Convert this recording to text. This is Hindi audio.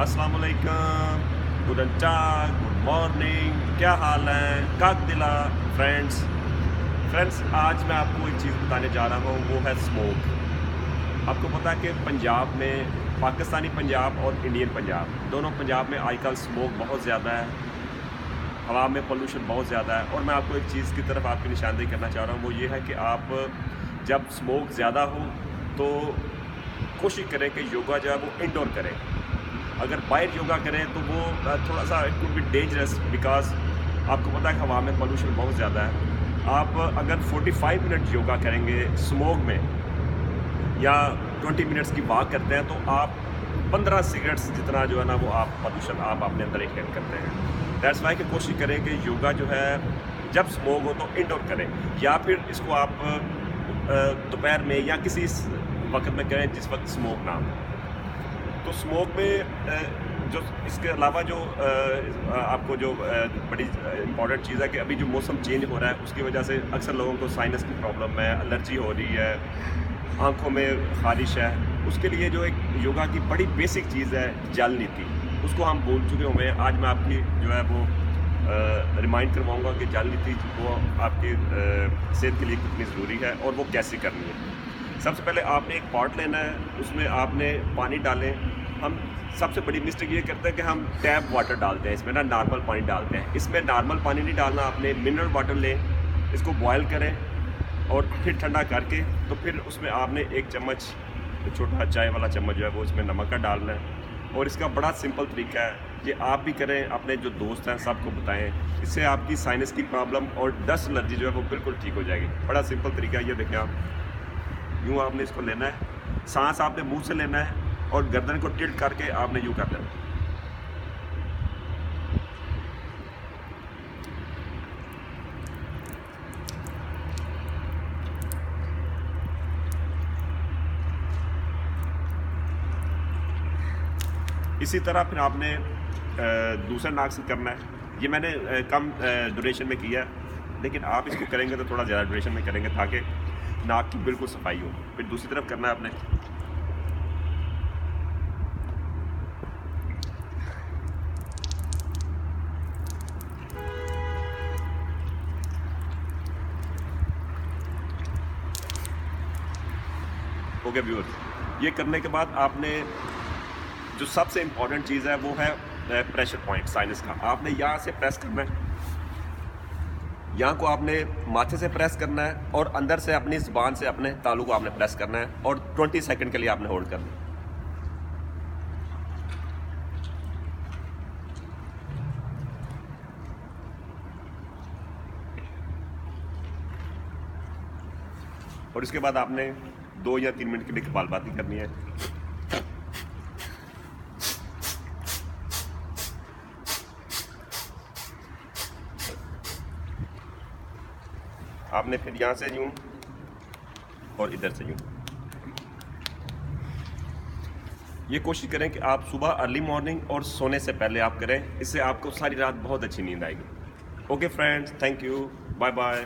अस्सलाम वालेकुम, गुड मॉर्निंग, क्या हाल है काक दिला फ्रेंड्स। आज मैं आपको एक चीज़ बताने जा रहा हूँ, वो है स्मोक। आपको पता है कि पंजाब में, पाकिस्तानी पंजाब और इंडियन पंजाब, दोनों पंजाब में आजकल स्मोक बहुत ज़्यादा है, हवा में पोल्यूशन बहुत ज़्यादा है। और मैं आपको एक चीज़ की तरफ आपकी निशानदेही करना चाह रहा हूँ, वो ये है कि आप जब स्मोक ज़्यादा हो तो कोशिश करें कि योगा जो है वो इंडोर करें। अगर बाहर योगा करें तो वो थोड़ा सा it could be dangerous, because आपको पता है कि हवा में पोल्यूशन बहुत ज़्यादा है। आप अगर 45 मिनट योगा करेंगे स्मोक में या 20 मिनट्स की वॉक करते हैं तो आप 15 सिगरेट्स जितना जो है ना वो आप पोल्यूशन आप अपने अंदर इनहेल करते हैं। दैट्स वाई कि कोशिश करें कि योगा जो है जब स्मोक हो तो इंडोर करें, या फिर इसको आप दोपहर में या किसी वक्त में करें जिस वक्त स्मोक ना हो। तो स्मोक में जो इसके अलावा जो आपको जो बड़ी इम्पॉर्टेंट चीज़ है कि अभी जो मौसम चेंज हो रहा है उसकी वजह से अक्सर लोगों को साइनस की प्रॉब्लम है, एलर्जी हो रही है, आंखों में खारिश है। उसके लिए जो एक योगा की बड़ी बेसिक चीज़ है जल नीति, उसको हम भूल चुके हुए हैं। आज मैं आपकी जो है वो रिमाइंड करवाऊँगा कि जल नीति वो आपकी सेहत के लिए कितनी ज़रूरी है और वो कैसे करनी है। सबसे पहले आपने एक पॉट लेना है, उसमें आपने पानी डालें। हम सबसे बड़ी मिस्टेक ये करते हैं कि हम टैप वाटर डालते हैं, इसमें ना नॉर्मल पानी डालते हैं। इसमें नॉर्मल पानी नहीं डालना, आपने मिनरल वाटर लें, इसको बॉयल करें और फिर ठंडा करके तो फिर उसमें आपने एक चम्मच, छोटा चाय वाला चम्मच जो है वो इसमें नमक का डालना है। और इसका बड़ा सिंपल तरीका है, ये आप भी करें, अपने जो दोस्त हैं सबको बताएं। इससे आपकी साइनस की प्रॉब्लम और डस्ट एलर्जी जो है वो बिल्कुल ठीक हो जाएगी। बड़ा सिंपल तरीका है, ये देखें आप। यूँ आपने इसको लेना है, सांस आपने मुंह से लेना है और गर्दन को टिल्ट करके आपने यूँ कर लेना है। इसी तरह फिर आपने दूसरा नाक से करना है। ये मैंने कम ड्यूरेशन में किया है, लेकिन आप इसको करेंगे तो थोड़ा ज़्यादा ड्यूरेशन में करेंगे ताकि नाक की बिल्कुल सफाई हो। फिर दूसरी तरफ करना है आपने। ओके व्यूअर्स, ये करने के बाद आपने जो सबसे इम्पॉर्टेंट चीज़ है वो है प्रेशर पॉइंट साइनस का। आपने यहाँ से प्रेस करना है, यहाँ को आपने माथे से प्रेस करना है और अंदर से अपनी ज़ुबान से अपने तालू को आपने प्रेस करना है और 20 सेकंड के लिए आपने होल्ड करना है। और इसके बाद आपने 2 या 3 मिनट के लिए कपालभाति करनी है। आपने फिर यहाँ से यूँ और इधर से यूँ। ये कोशिश करें कि आप सुबह अर्ली मॉर्निंग और सोने से पहले आप करें, इससे आपको सारी रात बहुत अच्छी नींद आएगी। Okay friends, thank you, bye bye.